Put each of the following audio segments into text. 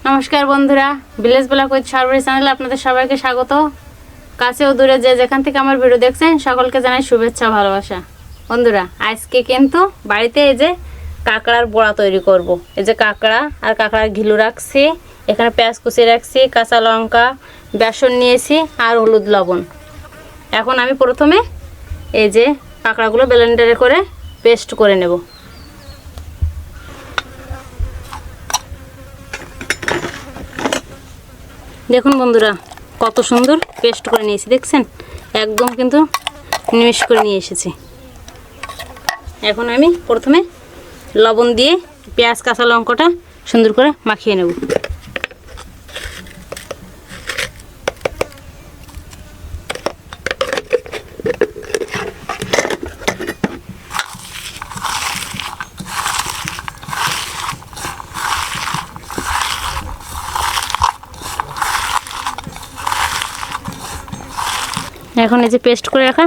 নমস্কার বন্ধুরা, village blog with সার্ভারি চ্যানেলে আপনাদের সবাইকে স্বাগত। কাছে ও দূরে যে যেখান থেকে আমার ভিডিও দেখছেন সকলকে জানাই শুভেচ্ছা ভালোবাসা। বন্ধুরা, আজকে কিন্তু বাড়িতে এই যে কাঁকড়ার বড়া তৈরি করব। এই যে কাঁকড়া আর কাঁকড়ার ঘিলু রাখছি, এখানে পেঁয়াজ কুচি রাখছি, কাঁচা লঙ্কা, বেসন নিয়েছি আর হলুদ লবণ। এখন আমি প্রথমে এই যে কাঁকড়াগুলো ব্লেন্ডারে করে পেস্ট করে নেব। দেখুন বন্ধুরা, কত সুন্দর পেস্ট করে নিয়েছি, দেখছেন? একদম কিন্তু নিমিশ করে নিয়ে এসেছি। এখন আমি প্রথমে লবণ দিয়ে পেঁয়াজ কাঁচা লঙ্কাটা সুন্দর করে মাখিয়ে নেব। এখন এই যে পেস্ট করে রাখা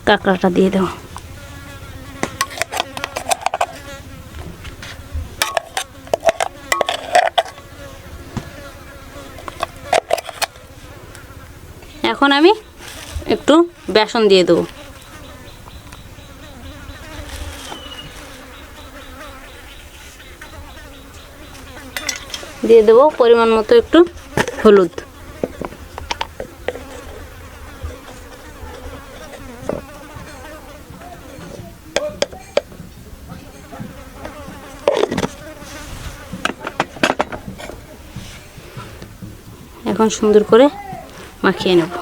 কাঁকড়াটা দিয়ে দেব। এখন আমি একটু বেসন দিয়ে দেব। দিয়ে দেব পরিমাণ মতো একটু হলুদ। এখন সুন্দর করে মাখিয়ে নেব।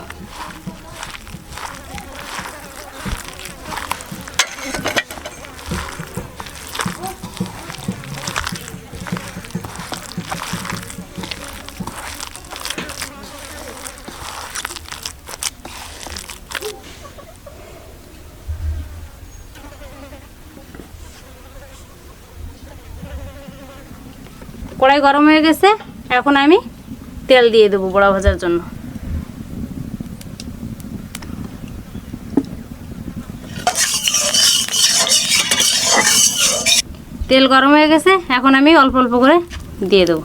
কড়াই গরম হয়ে গেছে, এখন আমি তেল দিয়ে দেবো বড়া ভাজার জন্য। তেল গরম হয়ে গেছে, এখন আমি অল্প অল্প করে দিয়ে দেবো।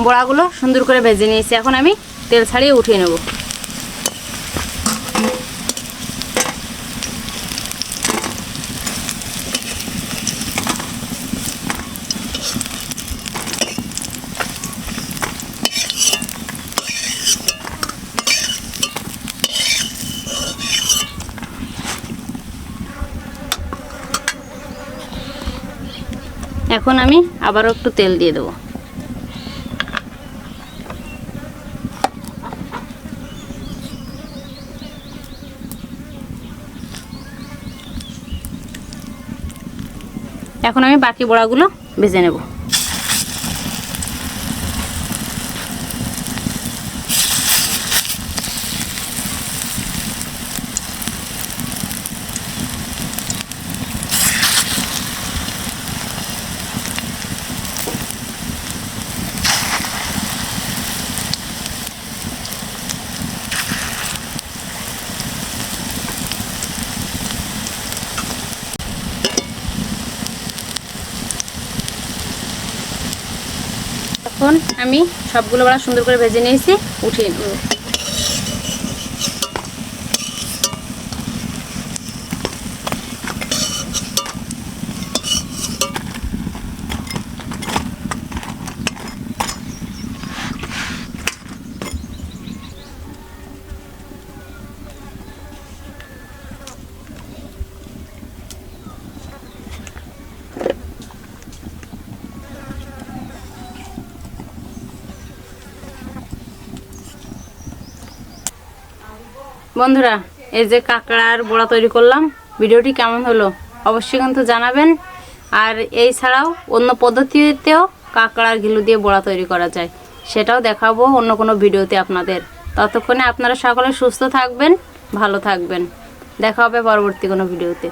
বড়াগুলো সুন্দর করে ভেজে নিয়েছি, এখন আমি তেল ছাড়িয়ে উঠিয়ে নেব। এখন আমি আবারও একটু তেল দিয়ে দেবো। এখন আমি বাকি বড়াগুলো ভেজে নেব। এখন আমি সবগুলো বড়া সুন্দর করে ভেজে নিয়েছি, উঠিয়ে নেব। বন্ধুরা, এই যে কাঁকড়ার বড়া তৈরি করলাম, ভিডিওটি কেমন হলো অবশ্যই কিন্তু জানাবেন। আর এই ছাড়াও অন্য পদ্ধতিতেও কাঁকড়ার ঘিলু দিয়ে বড়া তৈরি করা যায়, সেটাও দেখাবো অন্য কোনো ভিডিওতে আপনাদের। ততক্ষণে আপনারা সকলে সুস্থ থাকবেন, ভালো থাকবেন। দেখা হবে পরবর্তী কোনো ভিডিওতে।